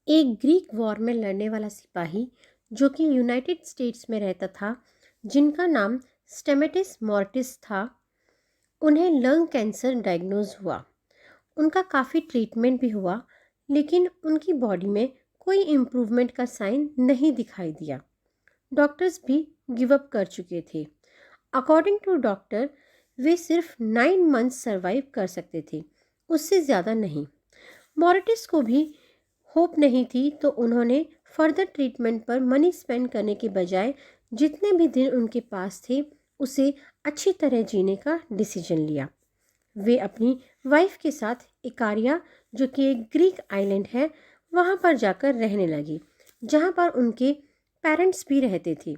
एक Greek war में लड़ने वाला सिपाही जो कि यूनाइटेड स्टेट्स में रहता था, जिनका नाम स्टेमेटिस मॉर्टिस था, उन्हें लंग कैंसर डायग्नोज हुआ। उनका काफ़ी ट्रीटमेंट भी हुआ, लेकिन उनकी बॉडी में कोई इम्प्रूवमेंट का साइन नहीं दिखाई दिया। डॉक्टर्स भी गिव अप कर चुके थे। अकॉर्डिंग टू डॉक्टर, वे सिर्फ 9 मंथ्स सर्वाइव कर सकते थे, उससे ज़्यादा नहीं। मॉरिटिस को भी होप नहीं थी, तो उन्होंने फर्दर ट्रीटमेंट पर मनी स्पेंड करने के बजाय जितने भी दिन उनके पास थे उसे अच्छी तरह जीने का डिसीजन लिया। वे अपनी वाइफ के साथ इकारिया, जो कि एक ग्रीक आइलैंड है, वहाँ पर जाकर रहने लगी, जहाँ पर उनके पेरेंट्स भी रहते थे।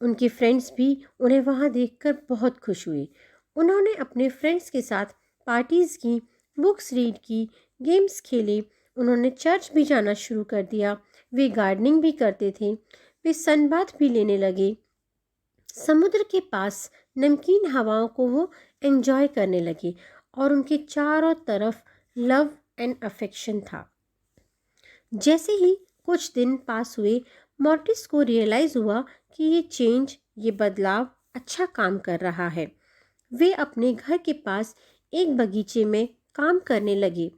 उनके फ्रेंड्स भी उन्हें वहाँ देखकर बहुत खुश हुए। उन्होंने अपने फ्रेंड्स के साथ पार्टीज़ की, बुक्स रीड की, गेम्स खेले। उन्होंने चर्च भी जाना शुरू कर दिया। वे गार्डनिंग भी करते थे। वे सनबाथ भी लेने लगे। समुद्र के पास नमकीन हवाओं को वो एंजॉय करने लगे और उनके चारों तरफ लव एंड अफेक्शन था। जैसे ही कुछ दिन पास हुए, मॉर्टिस को रियलाइज़ हुआ कि ये बदलाव अच्छा काम कर रहा है। वे अपने घर के पास एक बगीचे में काम करने लगे।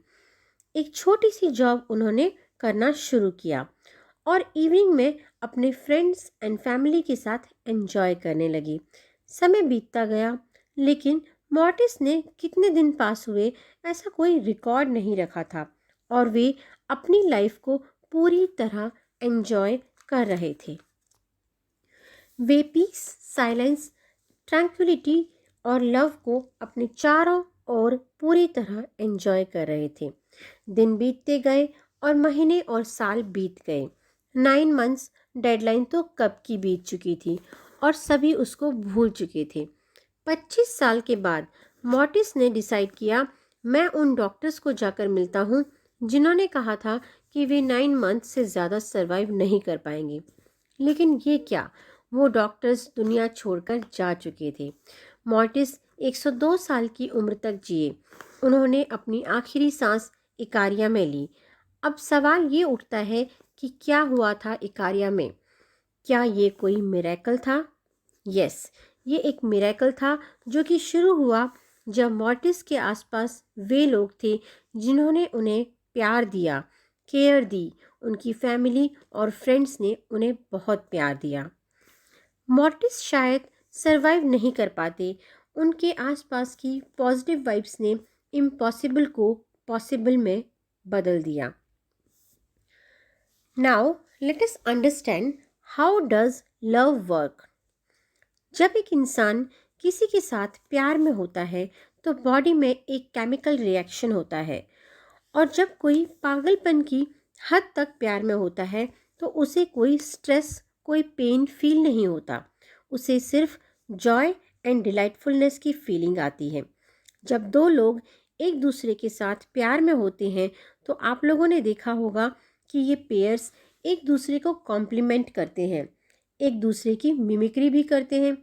एक छोटी सी जॉब उन्होंने करना शुरू किया और इवनिंग में अपने फ्रेंड्स एंड फैमिली के साथ एंजॉय करने लगी। समय बीतता गया, लेकिन मॉर्टिस ने कितने दिन पास हुए ऐसा कोई रिकॉर्ड नहीं रखा था और वे अपनी लाइफ को पूरी तरह एंजॉय कर रहे थे। वे पीस, साइलेंस, ट्रैंक्विलिटी और लव को अपने चारों ओर पूरी तरह एंजॉय कर रहे थे। दिन बीतते गए और महीने और साल बीत गए। 9 मंथ्स डेडलाइन तो कब की बीत चुकी थी और सभी उसको भूल चुके थे। 25 साल के बाद मॉर्टिस ने डिसाइड किया, मैं उन डॉक्टर्स को जाकर मिलता हूँ जिन्होंने कहा था कि वे 9 मंथ से ज़्यादा सरवाइव नहीं कर पाएंगे। लेकिन ये क्या, वो डॉक्टर्स दुनिया छोड़कर जा चुके थे। मॉर्टिस 102 साल की उम्र तक जिए। उन्होंने अपनी आखिरी सांस इकारिया में ली। अब सवाल ये उठता है कि क्या हुआ था इकारिया में? क्या ये कोई मिरेकल था? यस, ये एक मिरेकल था जो कि शुरू हुआ जब मॉर्टिस के आसपास वे लोग थे जिन्होंने उन्हें प्यार दिया, केयर दी। उनकी फैमिली और फ्रेंड्स ने उन्हें बहुत प्यार दिया। मॉर्टिस शायद सरवाइव नहीं कर पाते। उनके आसपास की पॉजिटिव वाइब्स ने इम्पॉसिबल को पॉसिबल में बदल दिया। Now let us understand how does love work. जब एक इंसान किसी के साथ प्यार में होता है तो बॉडी में एक केमिकल रिएक्शन होता है, और जब कोई पागलपन की हद तक प्यार में होता है तो उसे कोई स्ट्रेस, कोई पेन फील नहीं होता। उसे सिर्फ जॉय एंड डिलाइटफुलनेस की फीलिंग आती है। जब दो लोग एक दूसरे के साथ प्यार में होते हैं तो आप लोगों ने देखा होगा कि ये पेयर्स एक दूसरे को कॉम्प्लीमेंट करते हैं, एक दूसरे की मिमिक्री भी करते हैं।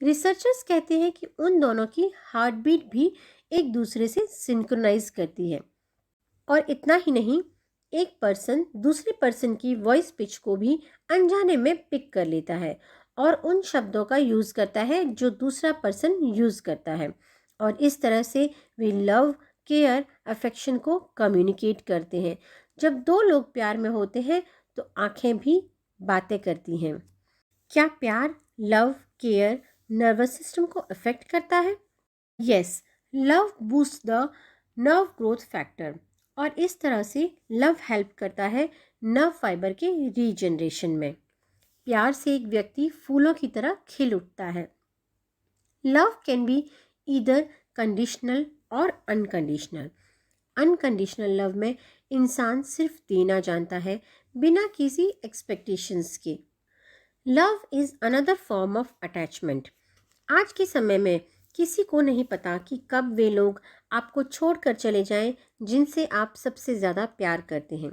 रिसर्चर्स कहते हैं कि उन दोनों की हार्ट बीट भी एक दूसरे से सिंक्रोनाइज करती है। और इतना ही नहीं, एक पर्सन दूसरे पर्सन की वॉइस पिच को भी अनजाने में पिक कर लेता है और उन शब्दों का यूज़ करता है जो दूसरा पर्सन यूज़ करता है, और इस तरह से वे लव, केयर, अफेक्शन को कम्युनिकेट करते हैं। जब दो लोग प्यार में होते हैं तो आंखें भी बातें करती हैं। क्या प्यार, लव, केयर नर्वस सिस्टम को अफेक्ट करता है? Yes, love boost the nerve growth factor, और इस तरह से लव हेल्प करता है नर्व फाइबर के रीजनरेशन में। प्यार से एक व्यक्ति फूलों की तरह खिल उठता है। Love can be either conditional और अनकंडीशनल। अनकंडीशनल लव में इंसान सिर्फ देना जानता है, बिना किसी एक्सपेक्टेशंस के। Love is another form of attachment. आज के समय में किसी को नहीं पता कि कब वे लोग आपको छोड़कर चले जाएं जिनसे आप सबसे ज़्यादा प्यार करते हैं।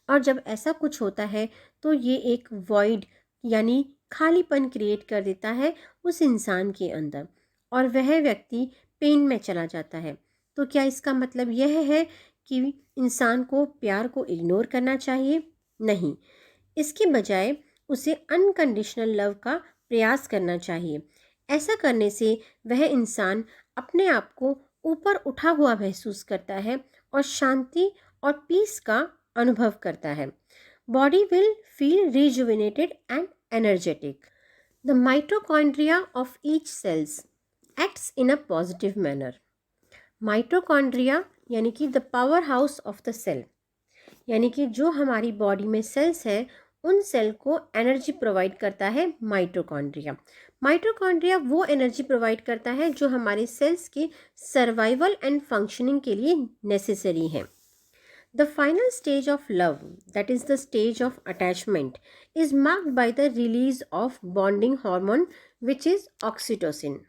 और जब ऐसा कुछ होता है तो ये एक वॉइड यानी खालीपन क्रिएट कर देता है उस इंसान के अंदर, और वह व्यक्ति पेन में चला जाता है। तो क्या इसका मतलब यह है कि इंसान को प्यार को इग्नोर करना चाहिए? नहीं, इसके बजाय उसे अनकंडीशनल लव का प्रयास करना चाहिए। ऐसा करने से वह इंसान अपने आप को ऊपर उठा हुआ महसूस करता है और शांति और पीस का अनुभव करता है। Body will feel rejuvenated and energetic. The mitochondria of each cells acts in a positive manner. Mitochondria यानी कि the power house of the cell, यानी कि जो हमारी बॉडी में सेल्स हैं उन सेल को एनर्जी प्रोवाइड करता है माइटोकॉन्ड्रिया। माइटोकॉन्ड्रिया वो एनर्जी प्रोवाइड करता है जो हमारे सेल्स के सर्वाइवल एंड फंक्शनिंग के लिए नेसेसरी है। The final stage of love, that is the stage of attachment, is marked by the release of bonding hormone which is oxytocin.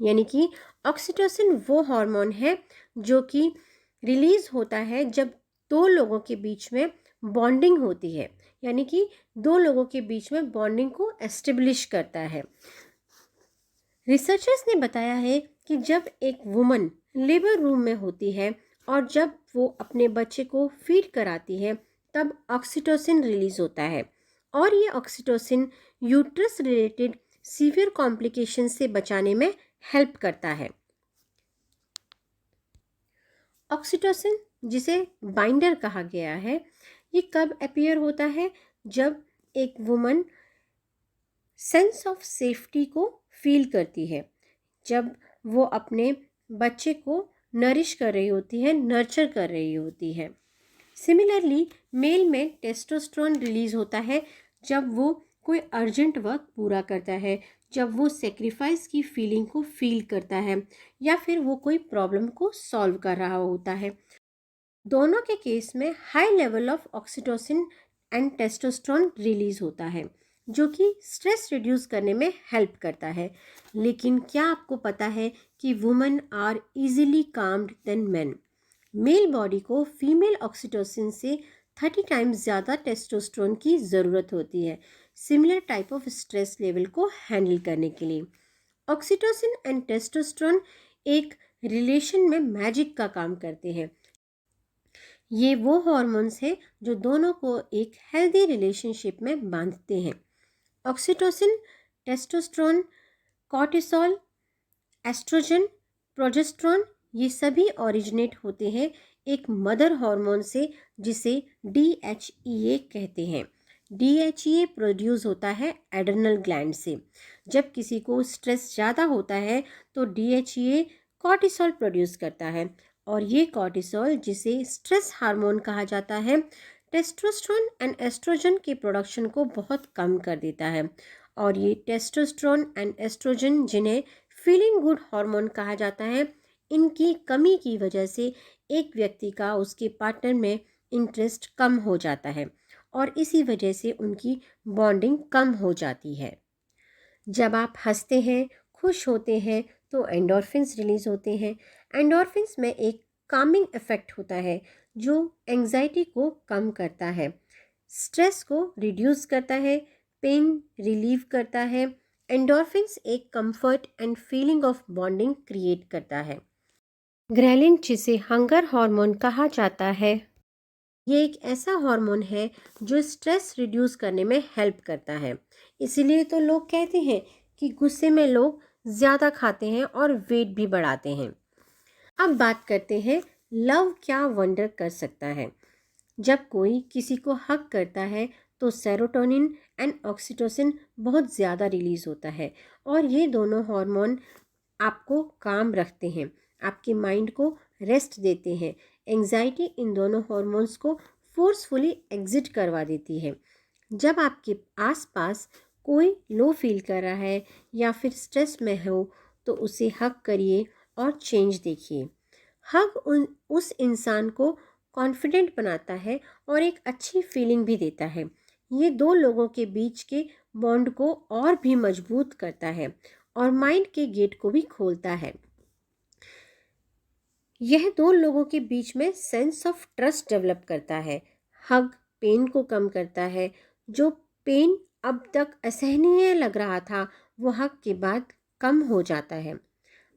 यानी कि ऑक्सीटोसिन वो हार्मोन है जो कि रिलीज होता है जब दो लोगों के बीच में बॉन्डिंग होती है, यानी कि दो लोगों के बीच में बॉन्डिंग को एस्टेब्लिश करता है। रिसर्चर्स ने बताया है कि जब एक वुमन लेबर रूम में होती है और जब वो अपने बच्चे को फीड कराती है तब ऑक्सीटोसिन रिलीज होता है, और ये oxytocin uterus related severe complication से बचाने में हेल्प करता है। ऑक्सीटोसिन, जिसे बाइंडर कहा गया है, ये कब अपीयर होता है? जब एक वुमन सेंस ऑफ सेफ्टी को फील करती है, जब वो अपने बच्चे को नरिश कर रही होती है, नर्चर कर रही होती है। सिमिलरली मेल में टेस्टोस्टेरोन रिलीज होता है जब वो कोई अर्जेंट वर्क पूरा करता है, जब वो सेक्रीफाइस की फीलिंग को फील करता है या फिर वो कोई प्रॉब्लम को सॉल्व कर रहा होता है। दोनों के केस में high level of oxytocin and testosterone release होता है जो कि स्ट्रेस रिड्यूस करने में हेल्प करता है। लेकिन क्या आपको पता है कि women are easily calmed than man? Male body को फीमेल ऑक्सीटोसिन से 30 टाइम्स ज़्यादा टेस्टोस्टेरोन की ज़रूरत होती है similar type of stress level को हैंडल करने के लिए। ऑक्सीटोसिन एंड टेस्टोस्टेरोन एक रिलेशन में मैजिक का काम करते हैं। ये वो हॉर्मोन्स हैं जो दोनों को एक हेल्दी रिलेशनशिप में बांधते हैं। Oxytocin, testosterone, cortisol, oestrogen, progesterone, ये सभी ओरिजिनेट होते हैं एक मदर हार्मोन से जिसे DHEA कहते हैं। DHEA प्रोड्यूस होता है एड्रेनल ग्लैंड से। जब किसी को स्ट्रेस ज़्यादा होता है तो DHEA कॉर्टिसोल प्रोड्यूस करता है, और ये कॉर्टिसोल, जिसे स्ट्रेस हार्मोन कहा जाता है, टेस्टोस्टेरोन एंड एस्ट्रोजन के प्रोडक्शन को बहुत कम कर देता है। और ये टेस्टोस्टेरोन एंड एस्ट्रोजन, जिन्हें फीलिंग गुड हार्मोन कहा जाता है, इनकी कमी की वजह से एक व्यक्ति का उसके पार्टनर में इंटरेस्ट कम हो जाता है और इसी वजह से उनकी बॉन्डिंग कम हो जाती है। जब आप हंसते हैं, खुश होते हैं तो एंडोर्फिन्स रिलीज होते हैं। एंडोर्फिन्स में एक कामिंग इफेक्ट होता है जो एंजाइटी को कम करता है, स्ट्रेस को रिड्यूस करता है, पेन रिलीव करता है। एंडोर्फिन्स एक comfort and feeling of bonding create करता है। ग्रेलिन, जिसे हंगर हार्मोन कहा जाता है, ये एक ऐसा हार्मोन है जो स्ट्रेस रिड्यूस करने में हेल्प करता है। इसीलिए तो लोग कहते हैं कि गुस्से में लोग ज़्यादा खाते हैं और वेट भी बढ़ाते हैं। अब बात करते हैं लव क्या वंडर कर सकता है। जब कोई किसी को हग करता है तो सेरोटोनिन एंड ऑक्सीटोसिन बहुत ज़्यादा रिलीज़ होता है, और ये दोनों हार्मोन आपको काम रखते हैं, आपके माइंड को रेस्ट देते हैं। एंजाइटी इन दोनों हार्मोन्स को फोर्सफुली एग्जिट करवा देती है। जब आपके आसपास कोई लो फील कर रहा है या फिर स्ट्रेस में हो तो उसे हग करिए और चेंज देखिए। हग उस इंसान को कॉन्फिडेंट बनाता है और एक अच्छी फीलिंग भी देता है। ये दो लोगों के बीच के बॉन्ड को और भी मजबूत करता है और माइंड के गेट को भी खोलता है। यह दो लोगों के बीच में सेंस ऑफ ट्रस्ट डेवलप करता है। हग पेन को कम करता है। जो पेन अब तक असहनीय लग रहा था वो हग के बाद कम हो जाता है।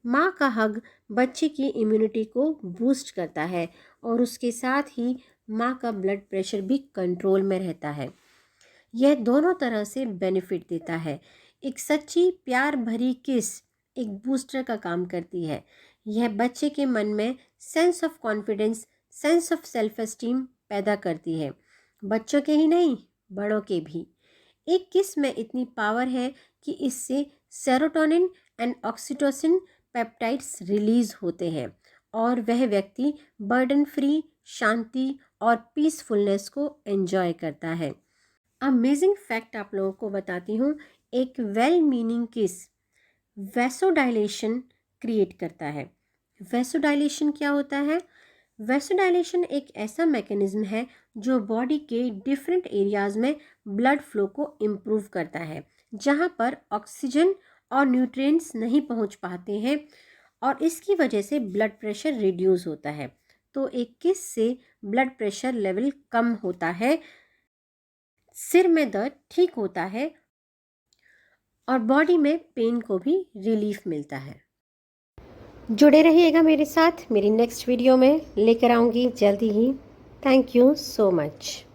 माँ का हग बच्चे की इम्यूनिटी को बूस्ट करता है और उसके साथ ही माँ का ब्लड प्रेशर भी कंट्रोल में रहता है। यह दोनों तरह से बेनिफिट देता है। एक सच्ची प्यार भरी किस एक बूस्टर का काम करती है। यह बच्चे के मन में sense of confidence, sense of self esteem पैदा करती है। बच्चों के ही नहीं, बड़ों के भी। एक किस में इतनी पावर है कि इससे serotonin and oxytocin peptides release होते हैं और वह व्यक्ति बर्डन फ्री, शांति और पीसफुलनेस को एंजॉय करता है। अमेजिंग फैक्ट आप लोगों को बताती हूँ। एक वेल मीनिंग किस वैसोडाइलेशन क्रिएट करता है। वैसोडाइलेशन क्या होता है? वैसोडाइलेशन एक ऐसा मैकेनिज्म है जो बॉडी के डिफरेंट एरियाज में ब्लड फ्लो को इम्प्रूव करता है, जहाँ पर ऑक्सीजन और न्यूट्रिएंट्स नहीं पहुँच पाते हैं, और इसकी वजह से ब्लड प्रेशर रिड्यूस होता है। तो एक किस से ब्लड प्रेशर लेवल कम होता है, सिर में दर्द ठीक होता है और बॉडी में पेन को भी रिलीफ मिलता है। जुड़े रहिएगा मेरे साथ। मेरी नेक्स्ट वीडियो में लेकर आऊँगी जल्दी ही। Thank you so much.